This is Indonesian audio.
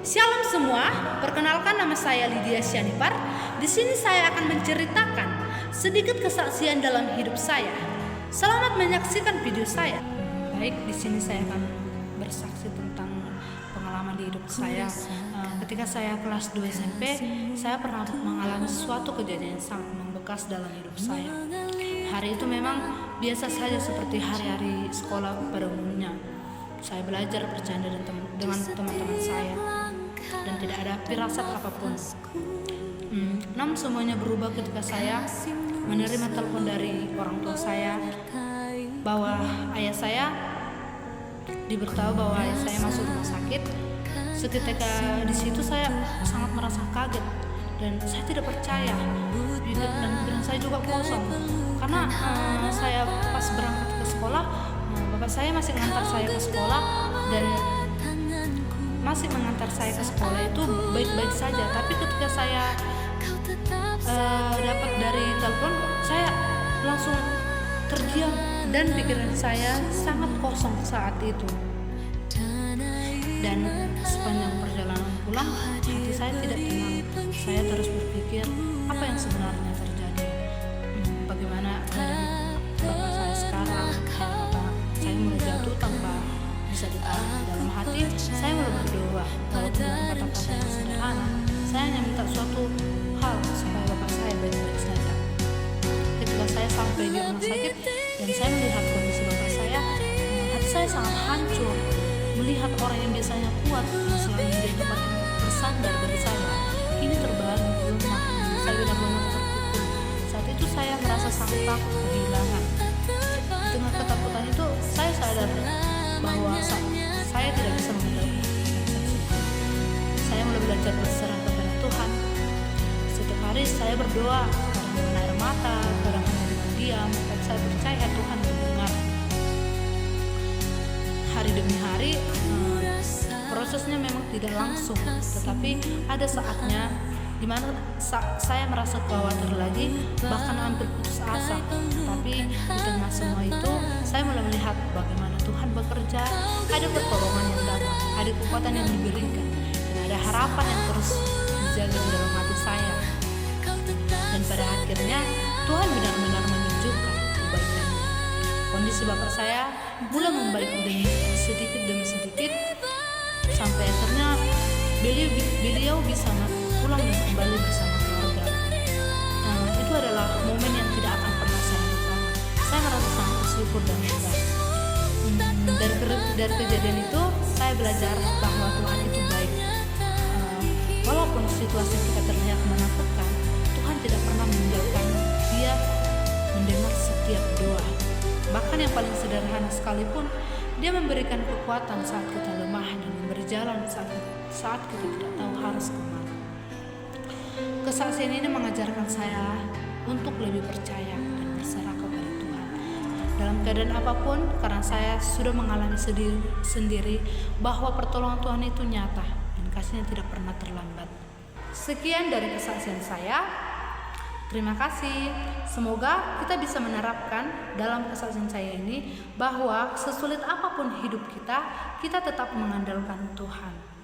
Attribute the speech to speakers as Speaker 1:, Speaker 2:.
Speaker 1: Shalom semua, perkenalkan nama saya Lydia Syanipar. Di sini saya akan menceritakan sedikit kesaksian dalam hidup saya. Selamat menyaksikan video saya. Baik, di sini saya akan bersaksi tentang pengalaman di hidup saya. Ketika saya kelas 2 SMP, saya pernah mengalami suatu kejadian yang sangat membekas dalam hidup saya. Hari itu memang biasa saja seperti hari-hari sekolah pada umumnya. Saya belajar bercanda dengan teman-teman saya dan tidak ada firasat apapun. Namun semuanya berubah ketika saya menerima telepon dari orang tua saya bahwa ayah saya diberitahu bahwa ayah saya masuk rumah sakit. Seketika di situ saya sangat merasa kaget dan saya tidak percaya, dan pikiran saya juga kosong karena saya pas berangkat ke sekolah, bapak saya masih mengantar saya ke sekolah dan masih mengantar saya ke sekolah itu baik-baik saja. Tapi ketika saya dapat dari telepon, saya langsung terdiam dan pikiran saya sangat kosong saat itu. Dan sepanjang perjalanan pulang, hati saya tidak tenang. Saya terus berpikir apa yang sebenarnya terjadi, bagaimana keadaan bapak saya sekarang. Bapak saya mulai jatuh tanpa bisa ditahan. Dalam hati saya mulai berdoa, walaupun dengan kata-kata yang sederhana. Saya hanya minta suatu hal supaya bapak saya baik-baik saja. Ketika saya sampai di rumah sakit dan saya melihat kondisi bapak saya, hati saya sangat hancur. Melihat orang yang biasanya kuat, selalu menjadi tempat yang bersandar bagi saya, ini terbalik lemah. Saya benar-benar terpukul. Saat itu saya merasa sangat takut kehilangan. Di tengah ketakutan itu, saya sadar bahwa saya tidak bisa mengendalikan. Saya mulai belajar berserah kepada Tuhan. Setiap hari saya berdoa, kadang dengan air mata, kadang hanya dengan diam, dan saya percaya Tuhan mendengar. Hari demi hari, prosesnya memang tidak langsung, tetapi ada saatnya di mana saya merasa khawatir lagi, bahkan hampir putus asa. Tapi di tengah semua itu, saya mulai melihat bagaimana Tuhan bekerja, ada pertolongan yang datang, ada kekuatan yang diberikan, dan ada harapan yang terus dijaga di dalam hati saya. Dan pada akhirnya Tuhan benar-benar menunjukkan kebaikannya. Kondisi bapak saya mulai membaik sedikit demi sedikit, sampai akhirnya beliau bisa pulang dan kembali bersama keluarga. Itu adalah momen yang tidak akan pernah saya lupakan. Saya merasa sangat bersyukur dan lega. Dari kejadian itu saya belajar bahwa Tuhan itu baik. Walaupun situasi kita terlihat menakutkan, Tuhan tidak pernah meninggalkan. Dia mendengar setiap doa. Bahkan yang paling sederhana sekalipun, Dia memberikan kekuatan saat kita lemah dan memberi jalan saat kita tidak tahu harus kemana. Kesaksian ini mengajarkan saya untuk lebih percaya dan berserah kepada Tuhan dalam keadaan apapun, karena saya sudah mengalami sendiri bahwa pertolongan Tuhan itu nyata dan kasih-Nya tidak pernah terlambat. Sekian dari kesaksian saya. Terima kasih. Semoga kita bisa menerapkan dalam kesaksian saya ini bahwa sesulit apapun hidup kita, kita tetap mengandalkan Tuhan.